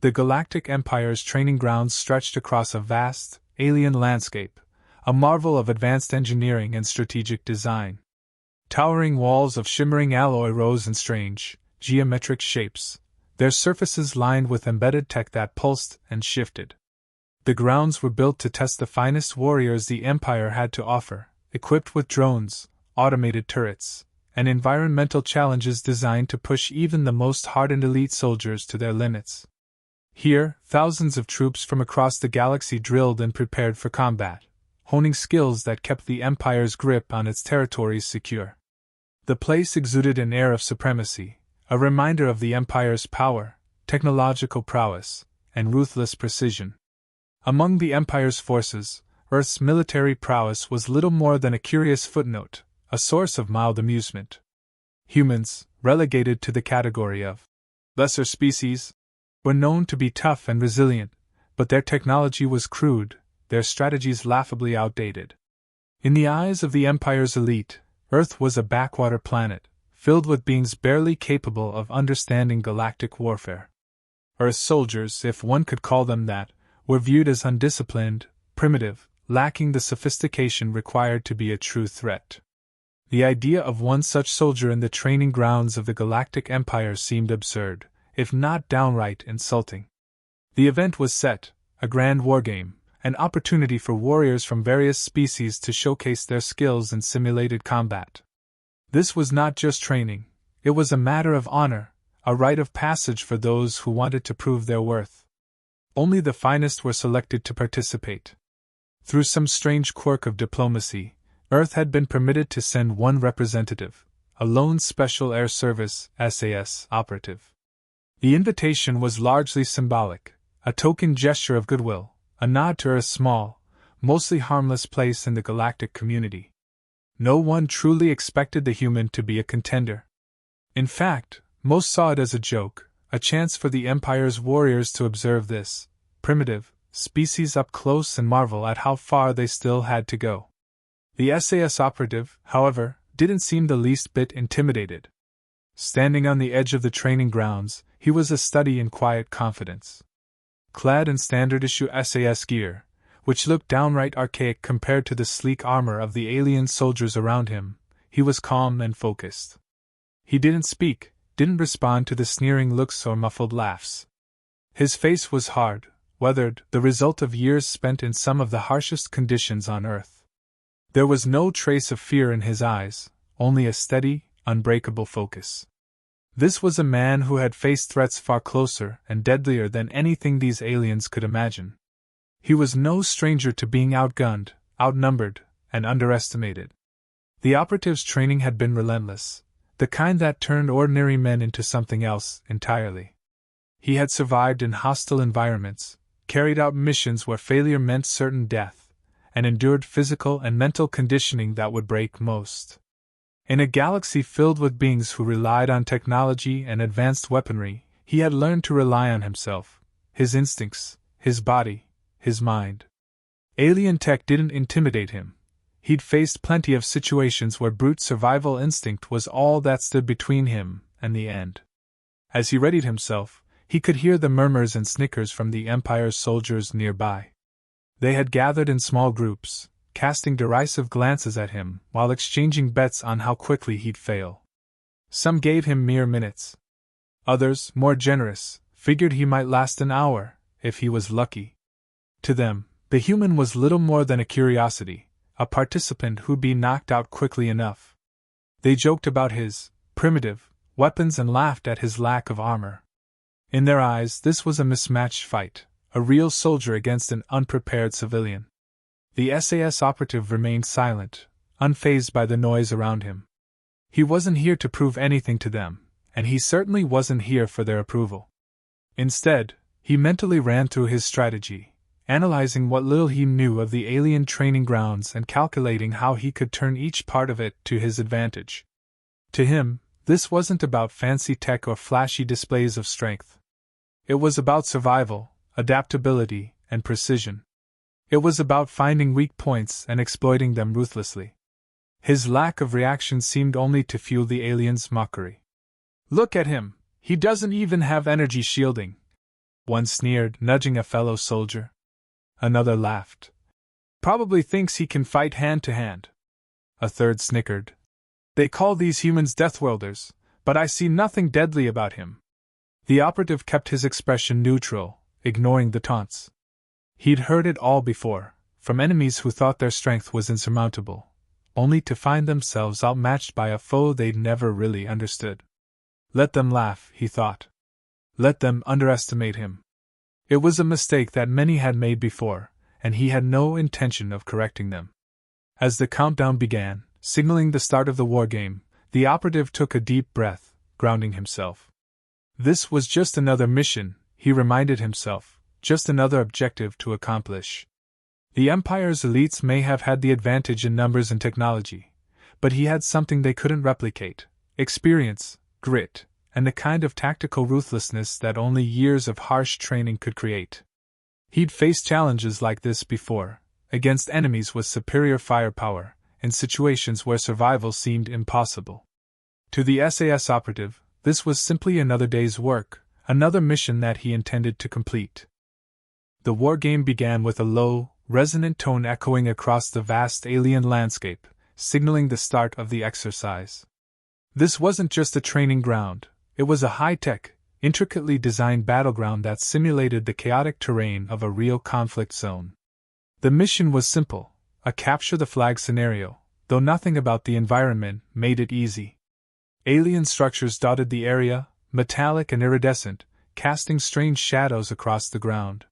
The Galactic Empire's training grounds stretched across a vast, alien landscape, a marvel of advanced engineering and strategic design. Towering walls of shimmering alloy rose in strange, geometric shapes, their surfaces lined with embedded tech that pulsed and shifted. The grounds were built to test the finest warriors the Empire had to offer, equipped with drones, automated turrets, and environmental challenges designed to push even the most hardened elite soldiers to their limits. Here, thousands of troops from across the galaxy drilled and prepared for combat, honing skills that kept the Empire's grip on its territories secure. The place exuded an air of supremacy, a reminder of the Empire's power, technological prowess, and ruthless precision. Among the Empire's forces, Earth's military prowess was little more than a curious footnote, a source of mild amusement. Humans, relegated to the category of lesser species, were known to be tough and resilient, but their technology was crude, their strategies laughably outdated. In the eyes of the Empire's elite, Earth was a backwater planet, filled with beings barely capable of understanding galactic warfare. Earth's soldiers, if one could call them that, were viewed as undisciplined, primitive, lacking the sophistication required to be a true threat. The idea of one such soldier in the training grounds of the Galactic Empire seemed absurd, if not downright insulting. The event was set, a grand wargame, an opportunity for warriors from various species to showcase their skills in simulated combat. This was not just training, it was a matter of honor, a rite of passage for those who wanted to prove their worth. Only the finest were selected to participate. Through some strange quirk of diplomacy, Earth had been permitted to send one representative, a lone Special Air Service SAS operative. The invitation was largely symbolic, a token gesture of goodwill, a nod to Earth's small, mostly harmless place in the galactic community. No one truly expected the human to be a contender. In fact, most saw it as a joke, a chance for the Empire's warriors to observe this primitive species up close and marvel at how far they still had to go. The SAS operative, however, didn't seem the least bit intimidated. Standing on the edge of the training grounds, he was a study in quiet confidence. Clad in standard-issue SAS gear, which looked downright archaic compared to the sleek armor of the alien soldiers around him, he was calm and focused. He didn't speak, didn't respond to the sneering looks or muffled laughs. His face was hard, weathered, the result of years spent in some of the harshest conditions on Earth. There was no trace of fear in his eyes, only a steady, unbreakable focus. This was a man who had faced threats far closer and deadlier than anything these aliens could imagine. He was no stranger to being outgunned, outnumbered, and underestimated. The operative's training had been relentless, the kind that turned ordinary men into something else entirely. He had survived in hostile environments, carried out missions where failure meant certain death, and endured physical and mental conditioning that would break most. In a galaxy filled with beings who relied on technology and advanced weaponry, he had learned to rely on himself, his instincts, his body, his mind. Alien tech didn't intimidate him. He'd faced plenty of situations where brute survival instinct was all that stood between him and the end. As he readied himself, he could hear the murmurs and snickers from the Empire's soldiers nearby. They had gathered in small groups, casting derisive glances at him while exchanging bets on how quickly he'd fail. Some gave him mere minutes. Others, more generous, figured he might last an hour, if he was lucky. To them, the human was little more than a curiosity, a participant who'd be knocked out quickly enough. They joked about his primitive weapons and laughed at his lack of armor. In their eyes, this was a mismatched fight, a real soldier against an unprepared civilian. The SAS operative remained silent, unfazed by the noise around him. He wasn't here to prove anything to them, and he certainly wasn't here for their approval. Instead, he mentally ran through his strategy, analyzing what little he knew of the alien training grounds and calculating how he could turn each part of it to his advantage. To him, this wasn't about fancy tech or flashy displays of strength. It was about survival, adaptability, and precision. It was about finding weak points and exploiting them ruthlessly. His lack of reaction seemed only to fuel the alien's mockery. "Look at him, he doesn't even have energy shielding," One sneered, nudging a fellow soldier. Another laughed. Probably thinks he can fight hand to hand. A third snickered. They call these humans deathworlders, but I see nothing deadly about him. The operative kept his expression neutral, ignoring the taunts. He'd heard it all before, from enemies who thought their strength was insurmountable, only to find themselves outmatched by a foe they'd never really understood. Let them laugh, he thought. Let them underestimate him. It was a mistake that many had made before, and he had no intention of correcting them. As the countdown began, signaling the start of the war game, the operative took a deep breath, grounding himself. This was just another mission, he reminded himself, just another objective to accomplish. The Empire's elites may have had the advantage in numbers and technology, but he had something they couldn't replicate: experience, grit, and the kind of tactical ruthlessness that only years of harsh training could create. He'd faced challenges like this before, against enemies with superior firepower, in situations where survival seemed impossible. To the SAS operative, this was simply another day's work, another mission that he intended to complete. The war game began with a low, resonant tone echoing across the vast alien landscape, signaling the start of the exercise. This wasn't just a training ground, it was a high-tech, intricately designed battleground that simulated the chaotic terrain of a real conflict zone. The mission was simple, a capture-the-flag scenario, though nothing about the environment made it easy. Alien structures dotted the area, metallic and iridescent, casting strange shadows across the ground.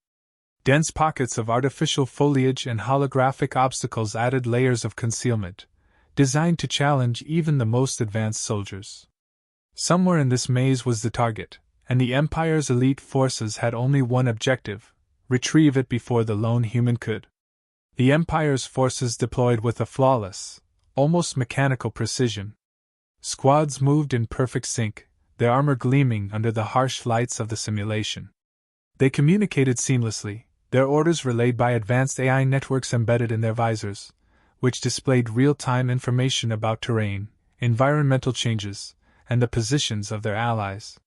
Dense pockets of artificial foliage and holographic obstacles added layers of concealment, designed to challenge even the most advanced soldiers. Somewhere in this maze was the target, and the Empire's elite forces had only one objective: retrieve it before the lone human could. The Empire's forces deployed with a flawless, almost mechanical precision. Squads moved in perfect sync, their armor gleaming under the harsh lights of the simulation. They communicated seamlessly, their orders relayed by advanced AI networks embedded in their visors, which displayed real-time information about terrain, environmental changes, and the positions of their allies.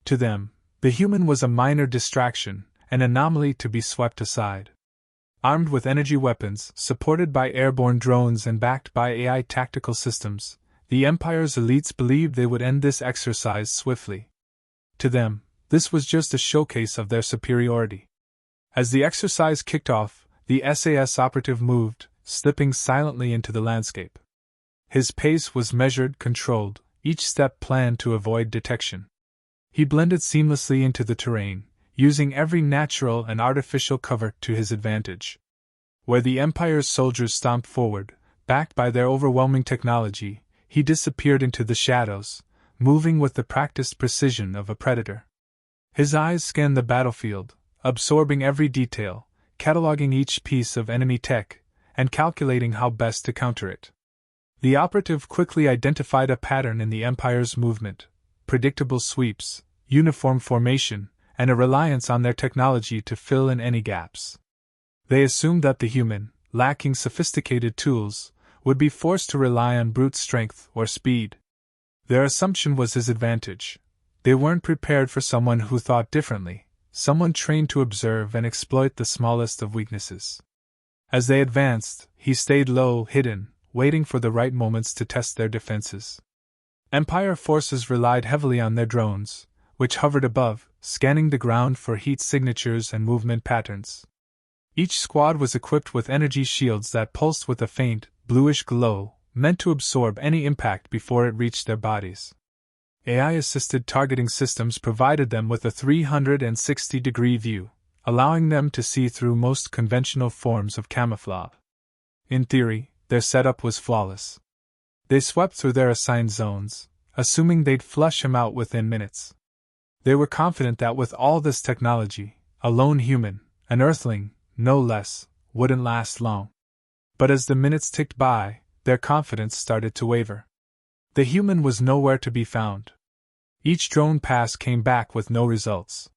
To them, the human was a minor distraction, an anomaly to be swept aside. Armed with energy weapons, supported by airborne drones and backed by AI tactical systems, the Empire's elites believed they would end this exercise swiftly. To them, this was just a showcase of their superiority. As the exercise kicked off, the SAS operative moved, slipping silently into the landscape. His pace was measured, controlled, each step planned to avoid detection. He blended seamlessly into the terrain, using every natural and artificial cover to his advantage. Where the Empire's soldiers stomped forward, backed by their overwhelming technology, he disappeared into the shadows, moving with the practiced precision of a predator. His eyes scanned the battlefield, absorbing every detail, cataloging each piece of enemy tech, and calculating how best to counter it. The operative quickly identified a pattern in the Empire's movement: predictable sweeps, uniform formation, and a reliance on their technology to fill in any gaps. They assumed that the human, lacking sophisticated tools, would be forced to rely on brute strength or speed. Their assumption was his advantage. They weren't prepared for someone who thought differently, someone trained to observe and exploit the smallest of weaknesses. As they advanced, he stayed low, hidden, waiting for the right moments to test their defenses. Empire forces relied heavily on their drones, which hovered above, scanning the ground for heat signatures and movement patterns. Each squad was equipped with energy shields that pulsed with a faint, bluish glow, meant to absorb any impact before it reached their bodies. AI-assisted targeting systems provided them with a 360-degree view, allowing them to see through most conventional forms of camouflage. In theory, their setup was flawless. They swept through their assigned zones, assuming they'd flush him out within minutes. They were confident that with all this technology, a lone human, an Earthling, no less, wouldn't last long. But as the minutes ticked by, their confidence started to waver. The human was nowhere to be found. Each drone pass came back with no results.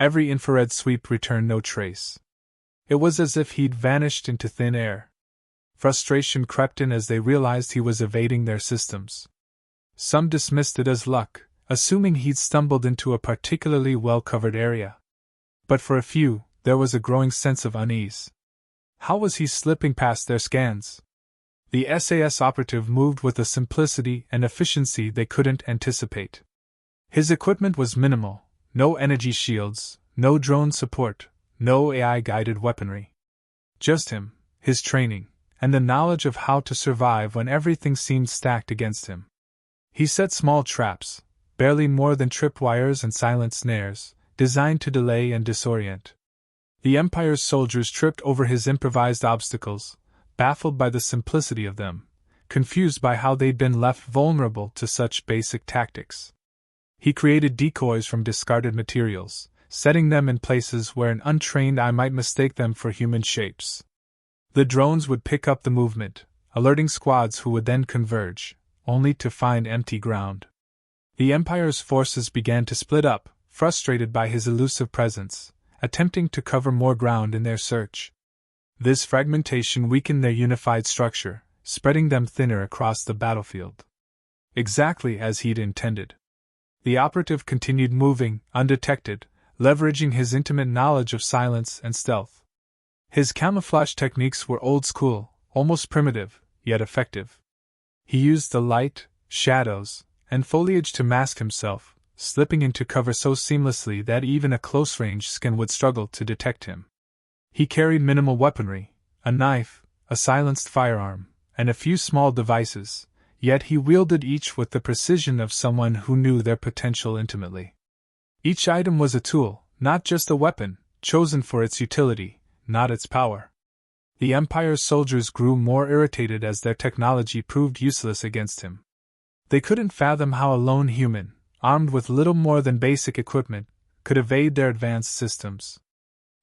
Every infrared sweep returned no trace. It was as if he'd vanished into thin air. Frustration crept in as they realized he was evading their systems. Some dismissed it as luck, assuming he'd stumbled into a particularly well-covered area. But for a few, there was a growing sense of unease. How was he slipping past their scans? The SAS operative moved with a simplicity and efficiency they couldn't anticipate. His equipment was minimal: no energy shields, no drone support, no AI-guided weaponry. Just him, his training, and the knowledge of how to survive when everything seemed stacked against him. He set small traps, barely more than tripwires and silent snares, designed to delay and disorient. The Empire's soldiers tripped over his improvised obstacles, baffled by the simplicity of them, confused by how they'd been left vulnerable to such basic tactics. He created decoys from discarded materials, setting them in places where an untrained eye might mistake them for human shapes. The drones would pick up the movement, alerting squads who would then converge, only to find empty ground. The Empire's forces began to split up, frustrated by his elusive presence, attempting to cover more ground in their search. This fragmentation weakened their unified structure, spreading them thinner across the battlefield. Exactly as he'd intended. The operative continued moving, undetected, leveraging his intimate knowledge of silence and stealth. His camouflage techniques were old school, almost primitive, yet effective. He used the light, shadows, and foliage to mask himself, slipping into cover so seamlessly that even a close-range scan would struggle to detect him. He carried minimal weaponry: a knife, a silenced firearm, and a few small devices, yet he wielded each with the precision of someone who knew their potential intimately. Each item was a tool, not just a weapon, chosen for its utility, not its power. The Empire's soldiers grew more irritated as their technology proved useless against him. They couldn't fathom how a lone human, armed with little more than basic equipment, could evade their advanced systems.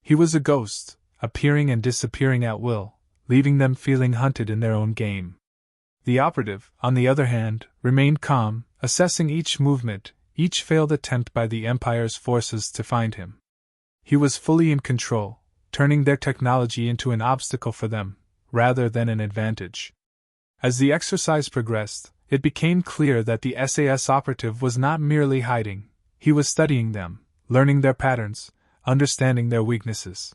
He was a ghost, appearing and disappearing at will, leaving them feeling hunted in their own game. The operative, on the other hand, remained calm, assessing each movement, each failed attempt by the Empire's forces to find him. He was fully in control, turning their technology into an obstacle for them, rather than an advantage. As the exercise progressed, it became clear that the SAS operative was not merely hiding, he was studying them, learning their patterns, understanding their weaknesses.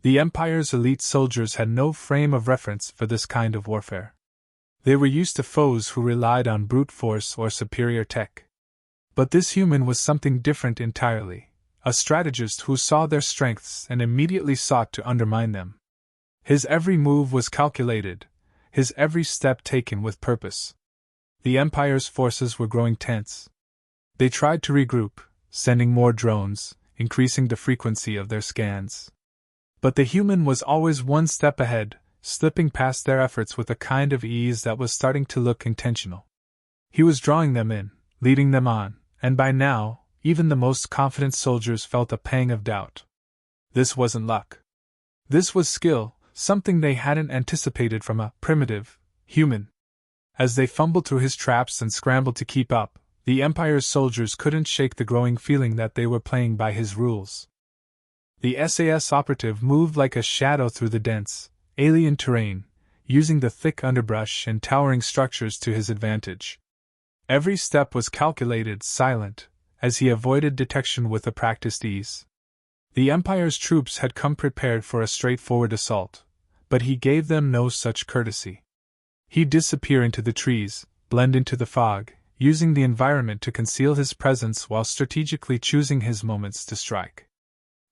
The Empire's elite soldiers had no frame of reference for this kind of warfare. They were used to foes who relied on brute force or superior tech. But this human was something different entirely, a strategist who saw their strengths and immediately sought to undermine them. His every move was calculated, his every step taken with purpose. The Empire's forces were growing tense. They tried to regroup, sending more drones, increasing the frequency of their scans. But the human was always one step ahead, slipping past their efforts with a kind of ease that was starting to look intentional. He was drawing them in, leading them on, and by now, even the most confident soldiers felt a pang of doubt. This wasn't luck. This was skill, something they hadn't anticipated from a primitive human. As they fumbled through his traps and scrambled to keep up, the Empire's soldiers couldn't shake the growing feeling that they were playing by his rules. The SAS operative moved like a shadow through the dense, alien terrain, using the thick underbrush and towering structures to his advantage. Every step was calculated, silent, as he avoided detection with a practiced ease. The Empire's troops had come prepared for a straightforward assault, but he gave them no such courtesy. He'd disappear into the trees, blend into the fog, using the environment to conceal his presence while strategically choosing his moments to strike.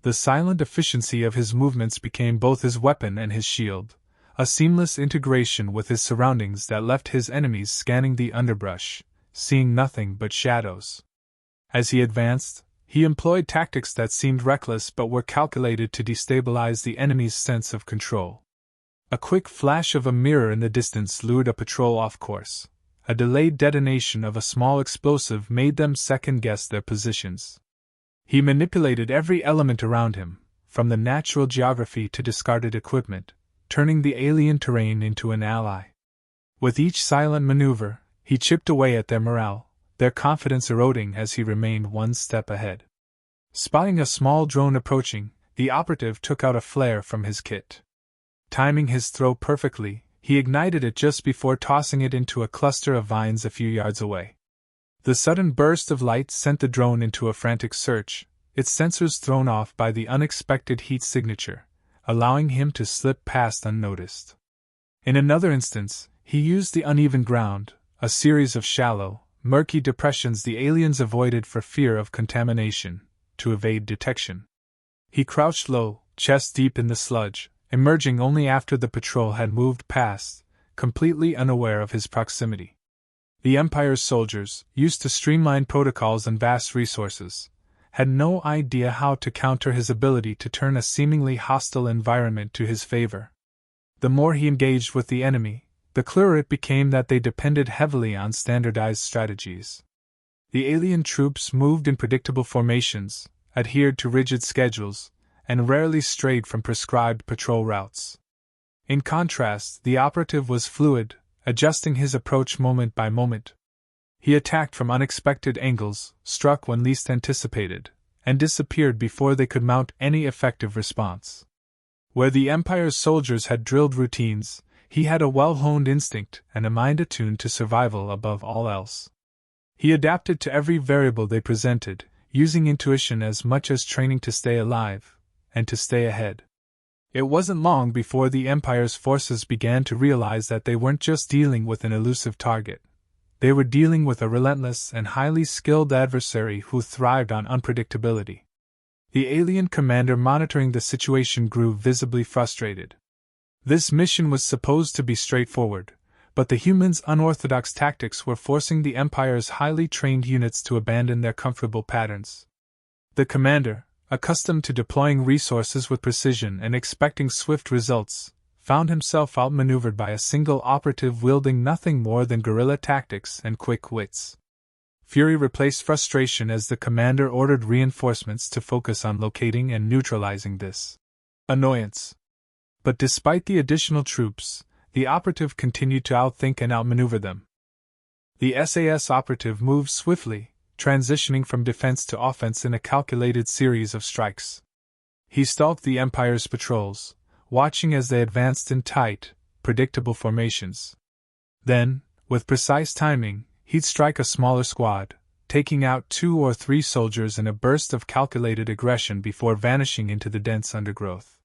The silent efficiency of his movements became both his weapon and his shield, a seamless integration with his surroundings that left his enemies scanning the underbrush, seeing nothing but shadows. As he advanced, he employed tactics that seemed reckless but were calculated to destabilize the enemy's sense of control. A quick flash of a mirror in the distance lured a patrol off course. A delayed detonation of a small explosive made them second-guess their positions. He manipulated every element around him, from the natural geography to discarded equipment, turning the alien terrain into an ally. With each silent maneuver, he chipped away at their morale, their confidence eroding as he remained one step ahead. Spotting a small drone approaching, the operative took out a flare from his kit. Timing his throw perfectly, he ignited it just before tossing it into a cluster of vines a few yards away. The sudden burst of light sent the drone into a frantic search, its sensors thrown off by the unexpected heat signature, allowing him to slip past unnoticed. In another instance, he used the uneven ground, a series of shallow, murky depressions the aliens avoided for fear of contamination, to evade detection. He crouched low, chest deep in the sludge, emerging only after the patrol had moved past, completely unaware of his proximity. The Empire's soldiers, used to streamlined protocols and vast resources, had no idea how to counter his ability to turn a seemingly hostile environment to his favor. The more he engaged with the enemy, the clearer it became that they depended heavily on standardized strategies. The alien troops moved in predictable formations, adhered to rigid schedules, and rarely strayed from prescribed patrol routes. In contrast, the operative was fluid, adjusting his approach moment by moment. He attacked from unexpected angles, struck when least anticipated, and disappeared before they could mount any effective response. Where the Empire's soldiers had drilled routines, he had a well-honed instinct and a mind attuned to survival above all else. He adapted to every variable they presented, using intuition as much as training to stay alive, and to stay ahead. It wasn't long before the Empire's forces began to realize that they weren't just dealing with an elusive target. They were dealing with a relentless and highly skilled adversary who thrived on unpredictability. The alien commander monitoring the situation grew visibly frustrated. This mission was supposed to be straightforward, but the humans' unorthodox tactics were forcing the Empire's highly trained units to abandon their comfortable patterns. The commander, accustomed to deploying resources with precision and expecting swift results, found himself outmaneuvered by a single operative wielding nothing more than guerrilla tactics and quick wits. Fury replaced frustration as the commander ordered reinforcements to focus on locating and neutralizing this annoyance. But despite the additional troops, the operative continued to outthink and outmaneuver them. The SAS Operative moved swiftly, transitioning from defense to offense in a calculated series of strikes. He stalked the Empire's patrols, watching as they advanced in tight, predictable formations. Then, with precise timing, he'd strike a smaller squad, taking out 2 or 3 soldiers in a burst of calculated aggression before vanishing into the dense undergrowth.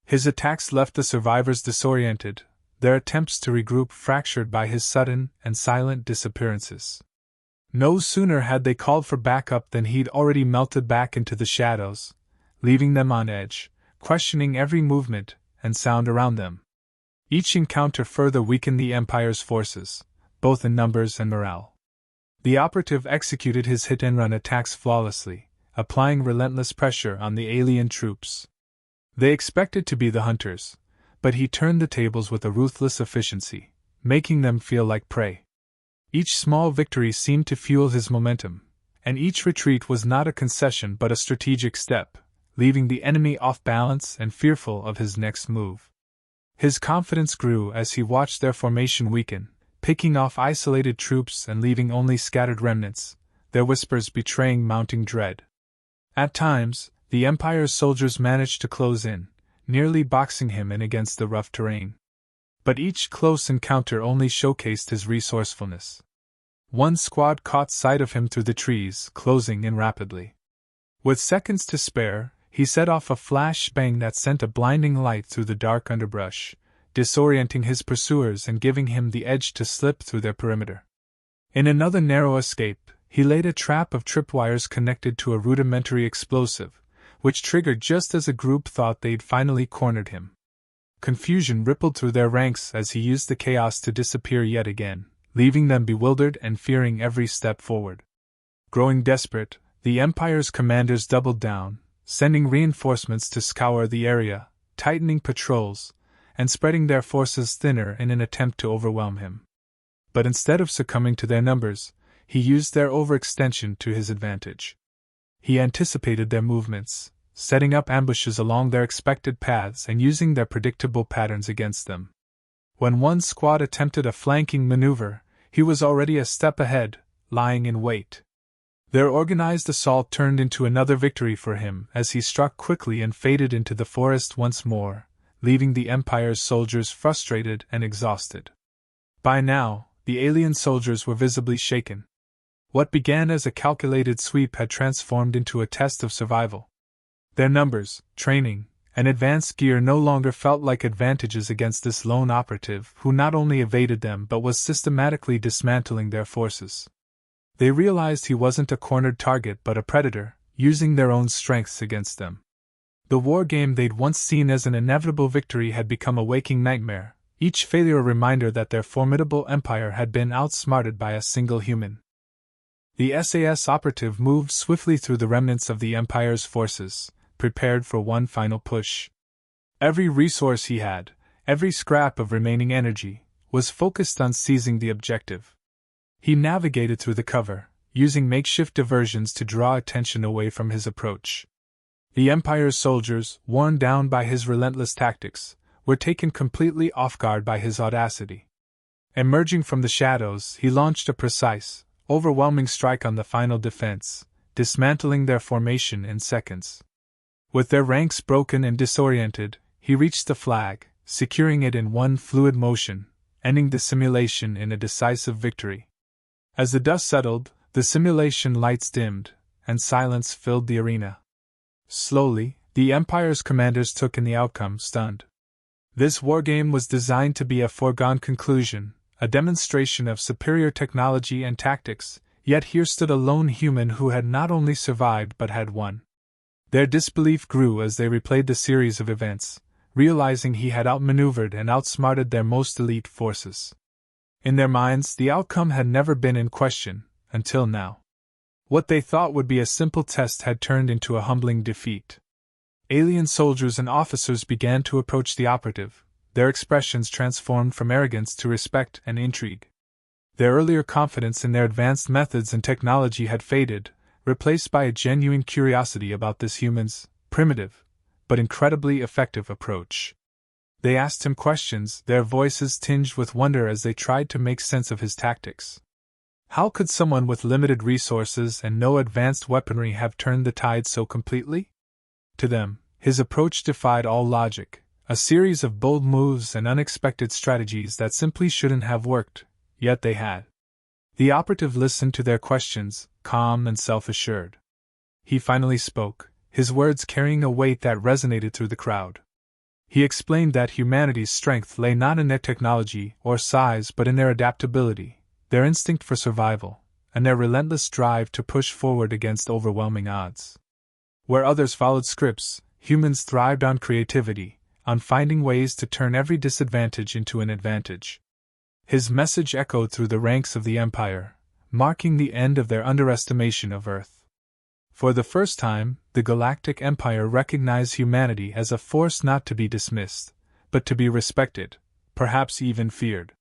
His attacks left the survivors disoriented, their attempts to regroup fractured by his sudden and silent disappearances. No sooner had they called for backup than he'd already melted back into the shadows, leaving them on edge, questioning every movement and sound around them. Each encounter further weakened the Empire's forces, both in numbers and morale. The operative executed his hit-and-run attacks flawlessly, applying relentless pressure on the alien troops. They expected to be the hunters, but he turned the tables with a ruthless efficiency, making them feel like prey. Each small victory seemed to fuel his momentum, and each retreat was not a concession but a strategic step, leaving the enemy off balance and fearful of his next move. His confidence grew as he watched their formation weaken, picking off isolated troops and leaving only scattered remnants, their whispers betraying mounting dread. At times, the Empire's soldiers managed to close in, nearly boxing him in against the rough terrain. But each close encounter only showcased his resourcefulness. One squad caught sight of him through the trees, closing in rapidly. With seconds to spare, he set off a flash bang that sent a blinding light through the dark underbrush, disorienting his pursuers and giving him the edge to slip through their perimeter. In another narrow escape, he laid a trap of tripwires connected to a rudimentary explosive, which triggered just as a group thought they'd finally cornered him. Confusion rippled through their ranks as he used the chaos to disappear yet again, leaving them bewildered and fearing every step forward. Growing desperate, the Empire's commanders doubled down, sending reinforcements to scour the area, tightening patrols, and spreading their forces thinner in an attempt to overwhelm him. But instead of succumbing to their numbers, he used their overextension to his advantage. He anticipated their movements, setting up ambushes along their expected paths and using their predictable patterns against them. When one squad attempted a flanking maneuver, he was already a step ahead, lying in wait. Their organized assault turned into another victory for him as he struck quickly and faded into the forest once more, leaving the Empire's soldiers frustrated and exhausted. By now, the alien soldiers were visibly shaken. What began as a calculated sweep had transformed into a test of survival. Their numbers, training, and advanced gear no longer felt like advantages against this lone operative who not only evaded them but was systematically dismantling their forces. They realized he wasn't a cornered target but a predator, using their own strengths against them. The war game they'd once seen as an inevitable victory had become a waking nightmare, each failure a reminder that their formidable empire had been outsmarted by a single human. The SAS operative moved swiftly through the remnants of the Empire's forces, prepared for one final push. Every resource he had, every scrap of remaining energy, was focused on seizing the objective. He navigated through the cover, using makeshift diversions to draw attention away from his approach. The Empire's soldiers, worn down by his relentless tactics, were taken completely off guard by his audacity. Emerging from the shadows, he launched a precise, overwhelming strike on the final defense, dismantling their formation in seconds. With their ranks broken and disoriented, he reached the flag, securing it in one fluid motion, ending the simulation in a decisive victory. As the dust settled, the simulation lights dimmed, and silence filled the arena. Slowly, the Empire's commanders took in the outcome, stunned. This wargame was designed to be a foregone conclusion, a demonstration of superior technology and tactics, yet here stood a lone human who had not only survived but had won. Their disbelief grew as they replayed the series of events, realizing he had outmaneuvered and outsmarted their most elite forces. In their minds, the outcome had never been in question, until now. What they thought would be a simple test had turned into a humbling defeat. Alien soldiers and officers began to approach the operative, their expressions transformed from arrogance to respect and intrigue. Their earlier confidence in their advanced methods and technology had faded, replaced by a genuine curiosity about this human's primitive, but incredibly effective approach. They asked him questions, their voices tinged with wonder as they tried to make sense of his tactics. How could someone with limited resources and no advanced weaponry have turned the tide so completely? To them, his approach defied all logic, a series of bold moves and unexpected strategies that simply shouldn't have worked, yet they had. The operative listened to their questions, calm and self-assured. He finally spoke, his words carrying a weight that resonated through the crowd. He explained that humanity's strength lay not in their technology or size but in their adaptability, their instinct for survival, and their relentless drive to push forward against overwhelming odds. Where others followed scripts, humans thrived on creativity, on finding ways to turn every disadvantage into an advantage. His message echoed through the ranks of the Empire, marking the end of their underestimation of Earth. For the first time, the Galactic Empire recognized humanity as a force not to be dismissed, but to be respected, perhaps even feared.